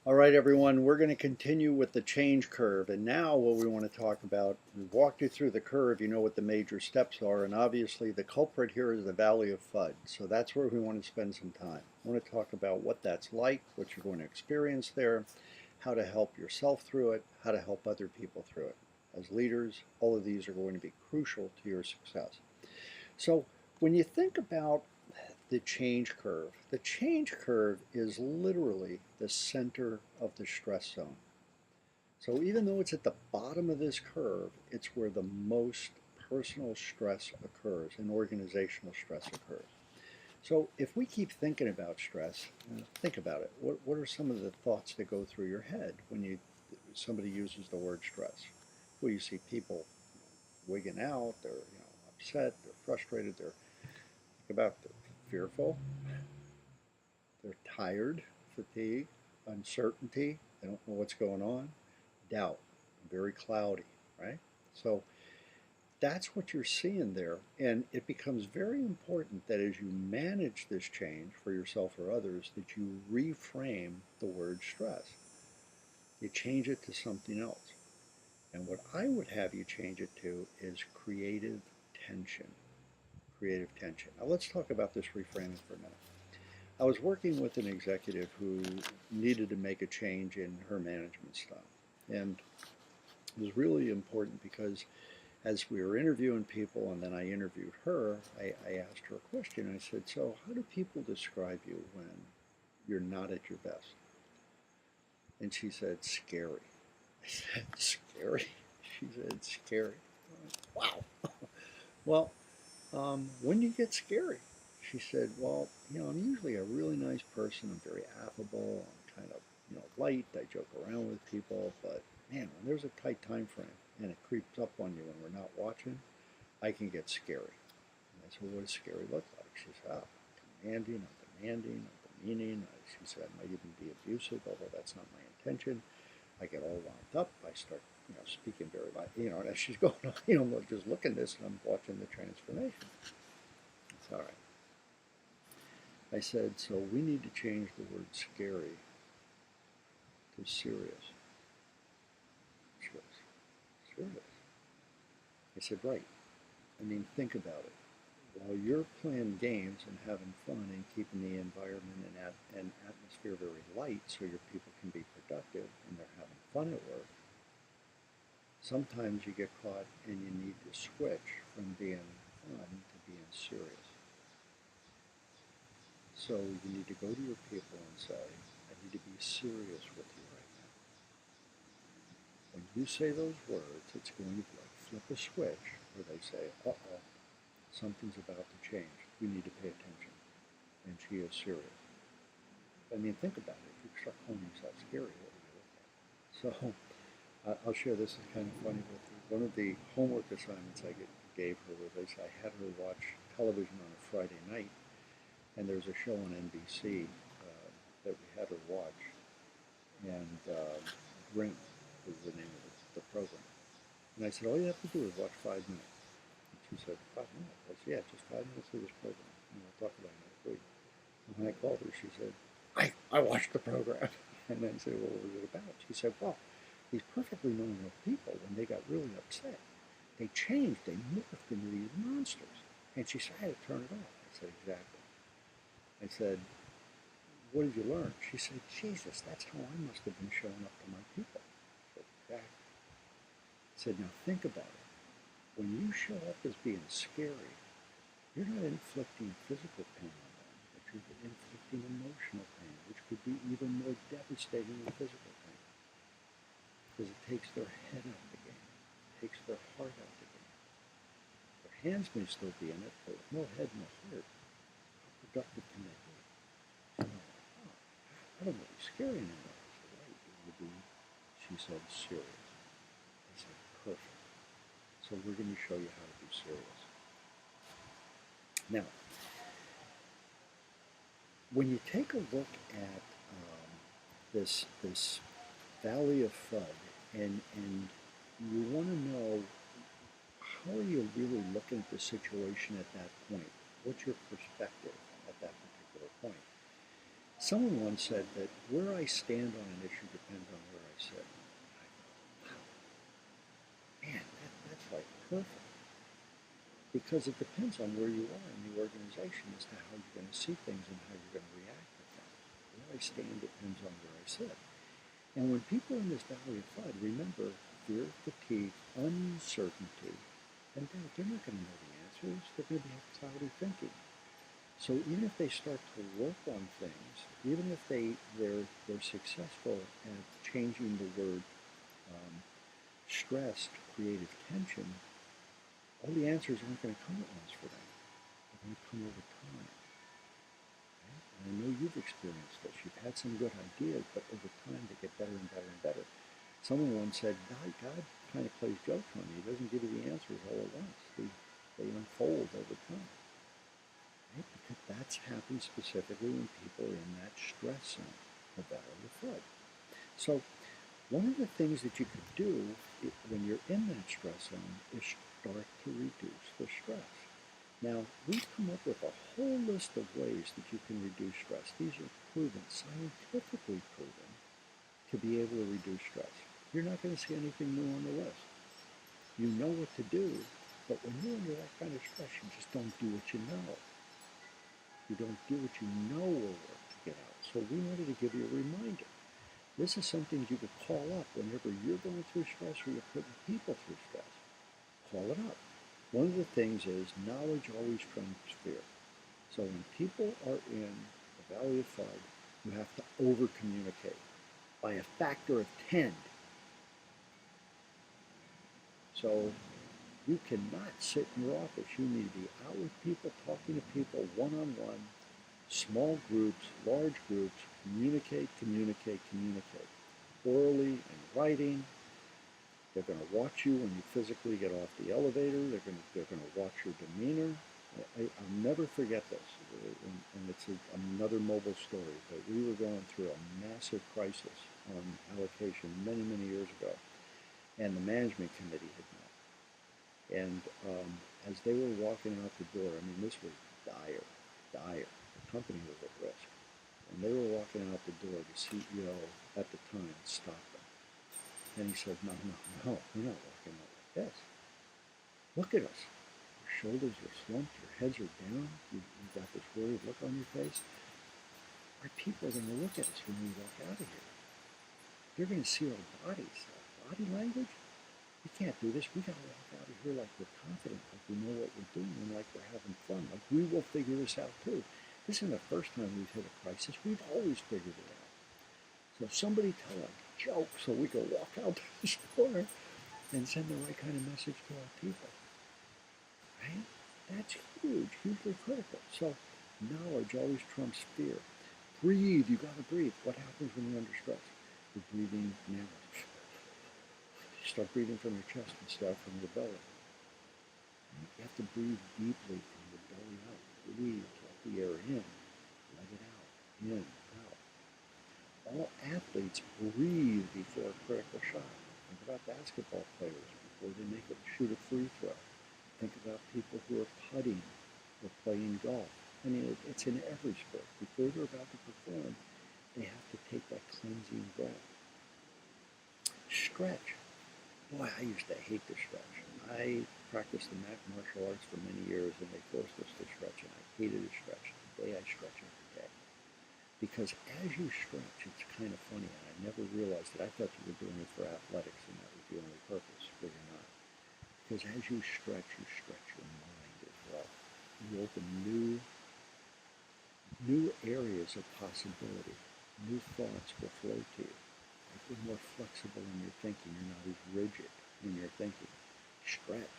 All right, everyone, we're going to continue with the change curve. And now, what we want to talk about, we've walked you through the curve, you know what the major steps are. And obviously, the culprit here is the Valley of FUD. So that's where we want to spend some time. I want to talk about what that's like, what you're going to experience there, how to help yourself through it, how to help other people through it. As leaders, all of these are going to be crucial to your success. So, when you think about the change curve is literally the center of the stress zone. So even though it's at the bottom of this curve, it's where the most personal stress occurs and organizational stress occurs. So if we keep thinking about stress, think about it. What are some of the thoughts that go through your head when somebody uses the word stress? Well, you see people wigging out, they're upset, they're frustrated, they're fearful, they're tired, fatigue, uncertainty, they don't know what's going on, doubt, very cloudy, right? So that's what you're seeing there. And it becomes very important that as you manage this change for yourself or others, that you reframe the word stress. You change it to something else. And what I would have you change it to is creative tension. Creative tension. Now let's talk about this reframing for a minute. I was working with an executive who needed to make a change in her management style. And it was really important because as we were interviewing people and then I interviewed her, I asked her a question. I said, so how do people describe you when you're not at your best? And she said, scary. I said, scary? She said, scary. Wow. Well, when do you get scary? She said, well, I'm usually a really nice person. I'm very affable. I'm kind of, light. I joke around with people. But man, when there's a tight time frame and it creeps up on you when we're not watching, I can get scary. And I said, what does scary look like? She said, oh, I'm demanding, I'm demeaning. She said, I might even be abusive, although that's not my intention. I get all wound up. I start, speaking very loud, and as she's going on, I'm just looking at this and I'm watching the transformation. It's all right. I said, so we need to change the word scary to serious. She goes, serious? I said, right. I mean, think about it. While you're playing games and having fun and keeping the environment and atmosphere very light so your people can be productive and they're having fun at work, sometimes you get caught and you need to switch from being fun to being serious. So you need to go to your people and say, I need to be serious with you right now. When you say those words, it's going to be like flip a switch where they say, uh-oh, something's about to change. You need to pay attention. And she is serious. I mean, think about it. If you start calling yourself scary, what do you look at? So I'll share this is kind of funny with you. One of the homework assignments I gave her was I had her watch television on a Friday night, and there's a show on NBC that we had her watch, and Ring is the name of the program. And I said, all you have to do is watch 5 minutes. And she said, 5 minutes? I said, yeah, just 5 minutes of this program. And we'll talk about it next week. And when I called her, she said, I watched the program. And I said, well, what was it about? She said, well, these perfectly normal people, when they got really upset, they changed, they morphed into these monsters. And she said, I had to turn it off. I said, exactly. I said, what did you learn? She said, Jesus, that's how I must have been showing up to my people. I said, exactly. I said, now think about it. When you show up as being scary, you're not inflicting physical pain on them, but you're inflicting emotional pain, which could be even more devastating than physical pain. Because it takes their head out of the game. It takes their heart out of the game. Their hands may still be in it, but with no head, no heart, how productive can they be? So, oh, I don't want to be scary anymore. I said, right, you want to be, she said, serious. I said, perfect. So we're going to show you how to be serious. Now, when you take a look at this valley of FUD, and you want to know how are you really looking at the situation at that point? What's your perspective at that particular point? Someone once said that where I stand on an issue depends on where I sit. I thought, wow, man, that's like perfect. Because it depends on where you are in the organization as to how you're going to see things and how you're going to react to things. Where I stand depends on where I sit. And when people are in this valley of FUD, remember fear, fatigue, uncertainty, and doubt, they're not going to know the answers. They're going to have cloudy thinking. So even if they start to work on things, even if they're successful at changing the word stress to creative tension, all the answers aren't going to come at once for them. They're going to come over time. Right? And I know you've experienced this. You've had some good ideas, but over time they get better and better and better. Someone once said, God kind of plays jokes on you. He doesn't give you the answers all at once. They unfold over time. Right? Because that's happened specifically when people are in that stress zone, the valley of FUD. So one of the things that you could do when you're in that stress zone is start to reduce the stress. Now, we've come up with a whole list of ways that you can reduce stress. These are proven, scientifically proven, to be able to reduce stress. You're not going to see anything new on the list. You know what to do, but when you're under that kind of stress, you just don't do what you know. You don't do what you know will work to get out. So we wanted to give you a reminder. This is something you could call up whenever you're going through stress or you're putting people through stress. Call it up. One of the things is knowledge always trumps fear. So when people are in the valley of FUD, you have to over-communicate by a factor of 10. So you cannot sit in your office. You need to be out with people, talking to people one-on-one, small groups, large groups, communicate, communicate, communicate. Orally and writing. They're going to watch you when you physically get off the elevator. They're going to watch your demeanor. I'll never forget this, and it's another mobile story, but we were going through a massive crisis on allocation many, many years ago, and the management committee had met. And as they were walking out the door, I mean, this was dire. The company was at risk. And they were walking out the door, the CEO at the time stopped them. And he said, no, we're not walking out like this. Look at us. Your shoulders are slumped, your heads are down, you've got this worried look on your face. Our people are going to look at us when we walk out of here. They're going to see our bodies, our body language. We can't do this. We got to walk out of here like we're confident, like we know what we're doing, and like we're having fun. Like we will figure this out too. This isn't the first time we've hit a crisis. We've always figured it out. So somebody tell a joke so we can walk out the door and send the right kind of message to our people. Right? That's huge, hugely critical. So knowledge always trumps fear. Breathe. You got to breathe. What happens when you're under stress? You're breathing now. You start breathing from your chest instead of from your belly. You have to breathe deeply from the belly out. Breathe. Let the air in. Let it out. In. Out. All athletes breathe before a critical shot. Think about basketball players before they shoot a free throw. Think about people who are putting or playing golf. I mean, it's in every sport. Before they're about to perform, they have to take that cleansing breath. Stretch. Boy, I used to hate to stretch. I practiced the martial arts for many years, and they forced us to stretch, and I hated to stretch. Today I stretch every day. Because as you stretch, it's kind of funny, and I never realized that. I thought you were doing it for athletics, and that was the only purpose, but you're not. Because as you stretch your mind as well. You open new areas of possibility. New thoughts will flow to you. You're more flexible in your thinking. You're not as rigid in your thinking. Stretch.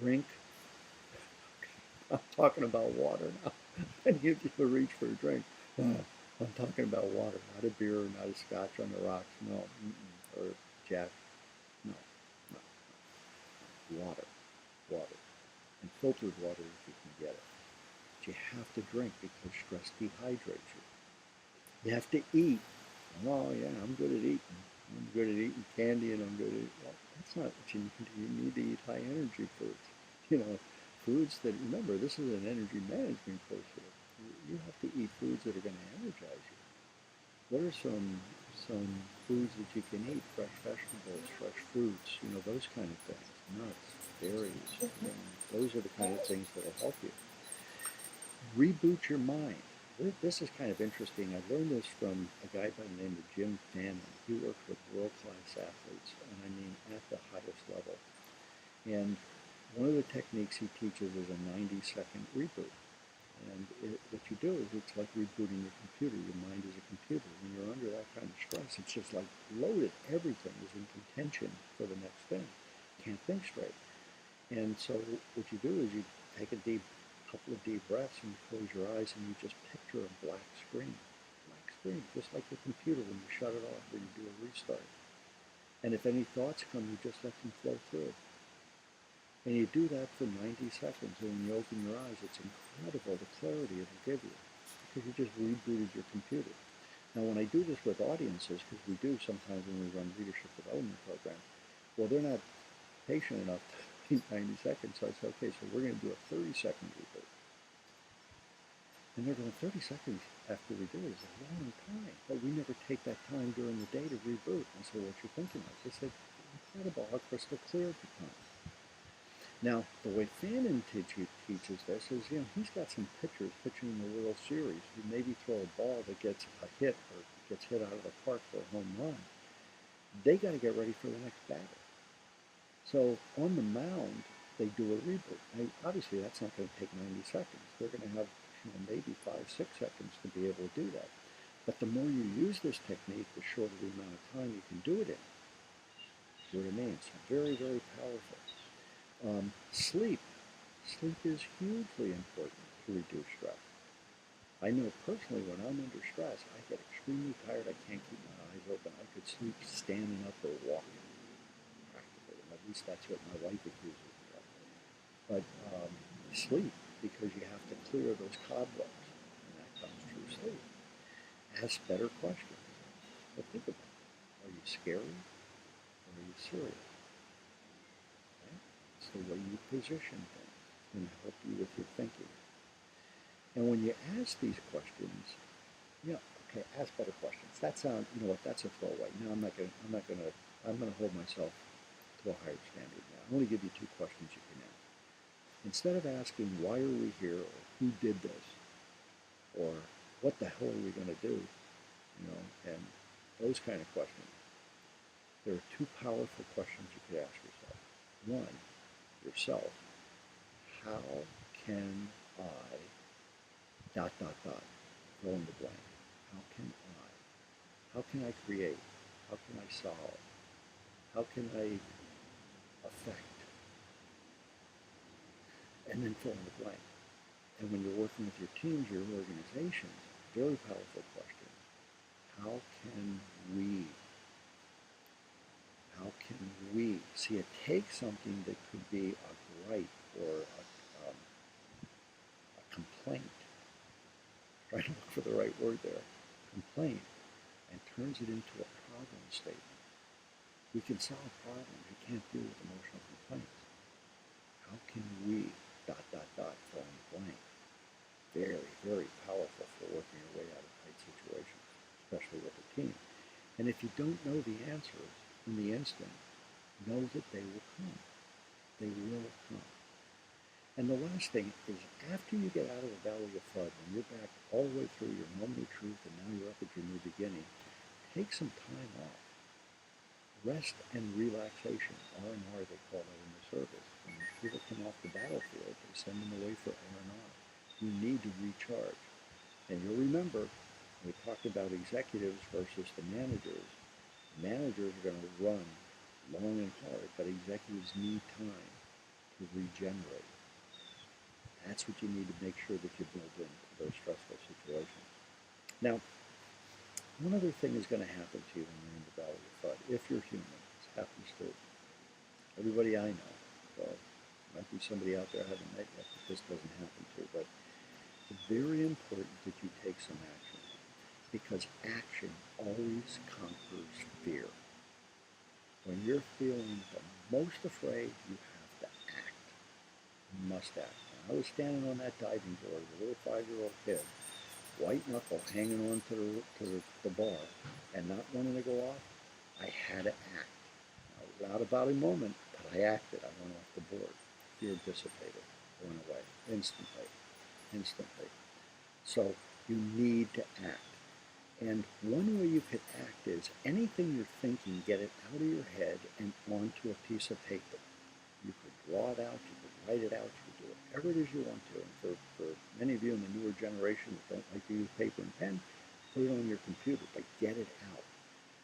Drink. I'm talking about water now. I need you to reach for a drink. I'm talking about water, not a beer, not a scotch on the rocks, no, or Jack, no. Water, and filtered water if you can get it. But you have to drink because stress dehydrates you. You have to eat. Oh yeah, I'm good at eating. I'm good at eating candy, and I'm good at well, that's not what you need. You need to eat high energy foods. Foods that, remember, this is an energy management course here. You have to eat foods that are going to energize you. What are some foods that you can eat? Fresh vegetables, fresh fruits, those kind of things. Nuts, berries. Those are the kind of things that will help you. Reboot your mind. This is kind of interesting. I learned this from a guy by the name of Jim Fannin. He works with world-class athletes, and I mean at the highest level. And one of the techniques he teaches is a 90-second reboot. And what you do is it's like rebooting your computer. Your mind is a computer. When you're under that kind of stress, it's just like loaded. Everything is in contention for the next thing. Can't think straight. And so what you do is you take a couple of deep breaths and you close your eyes and you just picture a black screen. Black screen, just like your computer when you shut it off or you do a restart. And if any thoughts come, you just let them flow through. And you do that for 90 seconds, and when you open your eyes, it's incredible the clarity it'll give you, because you just rebooted your computer. Now, when I do this with audiences, because we do sometimes when we run leadership development programs, well, they're not patient enough to keep 90 seconds, so I say, okay, so we're going to do a 30-second reboot. And they're going, 30 seconds after we do it is a long time, but we never take that time during the day to reboot. And so what you're thinking of? They said, incredible how crystal clear it becomes. Now, the way Fannin teaches this is, he's got some pitchers pitching in the World Series who maybe throw a ball that gets a hit or gets hit out of the park for a home run. They got to get ready for the next batter. So on the mound, they do a reboot. Now, obviously, that's not going to take 90 seconds. They're going to have maybe 5-6 seconds to be able to do that. But the more you use this technique, the shorter the amount of time you can do it in. See what I mean? It's very, very powerful. Sleep. Sleep is hugely important to reduce stress. I know personally when I'm under stress, I get extremely tired. I can't keep my eyes open. I could sleep standing up or walking, practically. At least that's what my wife accuses me of. But sleep, because you have to clear those cobwebs, and that comes through sleep. Ask better questions. But think about it. Are you scary or are you serious? The way you position things can help you with your thinking. And when you ask these questions, ask better questions. That sounds, that's a throwaway. No, I'm gonna hold myself to a higher standard now. I'm gonna give you 2 questions you can ask. Instead of asking why are we here or who did this or what the hell are we gonna do, and those kind of questions, there are 2 powerful questions you could ask yourself. One, yourself, how can I, ... fill in the blank. How can I create? How can I solve? How can I affect? And then fill in the blank. And when you're working with your teams, your organizations, very powerful question. How can we? How can we? See, it takes something that could be a gripe or a complaint. Try to look for the right word there. Complaint. And turns it into a problem statement. We can solve problems. We can't deal with emotional complaints. How can we... fill in the blank. Very, very powerful for working your way out of tight situations, especially with a team. And if you don't know the answers in the instant, know that they will come. They will come. And the last thing is, after you get out of the valley of FUD, when you're back all the way through your moment of truth and now you're up at your new beginning, take some time off. Rest and relaxation, R&R they call that in the service. When people come off the battlefield, they send them away for R&R. You need to recharge. And you'll remember, we talked about executives versus the managers. Managers are going to run long and hard, but executives need time to regenerate. That's what you need to make sure that you build into those stressful situations. Now, one other thing is going to happen to you when you're in the valley of FUD, if you're human. This happens to everybody I know. So, might be somebody out there I haven't met yet that this doesn't happen to, but it's very important that you take some action, because action always conquers fear. When you're feeling the most afraid, you have to act. You must act. I was standing on that diving board as a little 5-year-old kid, white knuckle hanging on to the bar and not wanting to go off, I had to act. Now, it was not about a moment, but I acted. I went off the board. Fear dissipated. It went away instantly. Instantly. So you need to act. And one way you could act is anything you're thinking, get it out of your head and onto a piece of paper. You could draw it out, you could write it out, you could do whatever it is you want to. And for many of you in the newer generation that don't like to use paper and pen, put it on your computer, but get it out.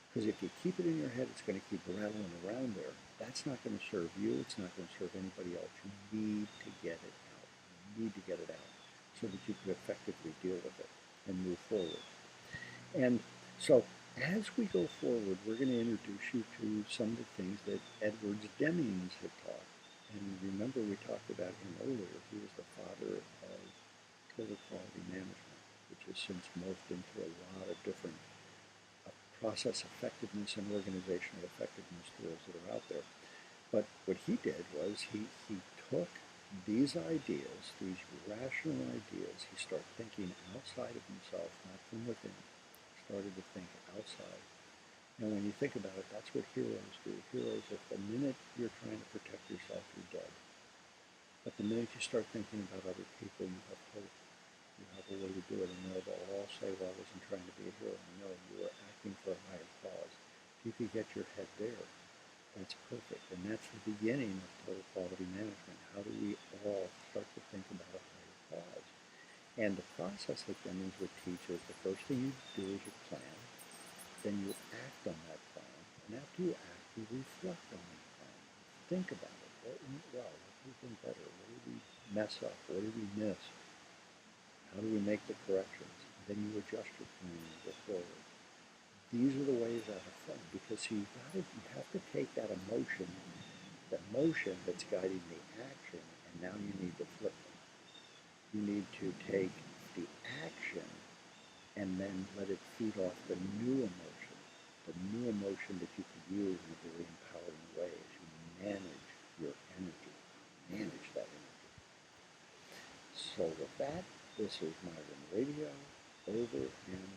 Because if you keep it in your head, it's going to keep rattling around there. That's not going to serve you. It's not going to serve anybody else. You need to get it out. You need to get it out so that you can effectively deal with it and move forward. And so as we go forward, we're going to introduce you to some of the things that Edwards Demings had taught. And remember, we talked about him earlier. He was the father of total quality management, which has since morphed into a lot of different process effectiveness and organizational effectiveness tools that are out there. But what he did was he took these ideas, these rational ideas, he started thinking outside of himself, not from within. Started to think outside. And when you think about it, that's what heroes do. Heroes, if the minute you're trying to protect yourself, you're dead. But the minute you start thinking about other people, you have hope. You have a way to do it. And they'll all say, well, I wasn't trying to be a hero. No, you were acting for a higher cause. If you could get your head there, that's perfect. And that's the beginning of total quality management. How do we all start to think about a higher cause? And the process that Demings would teach is the first thing you do is you plan, then you act on that plan, and after you act, you reflect on that plan. Think about it. What went well? What could have been better? What did we mess up? What did we miss? How do we make the corrections? Then you adjust your plan and go forward. These are the ways out of fun because you have to take that emotion, the motion that's guiding the action, and now you need to flip them. You need to take the action and then let it feed off the new emotion that you can use in a very empowering way as you manage your energy, manage that energy. So with that, this is Myron Radio, over and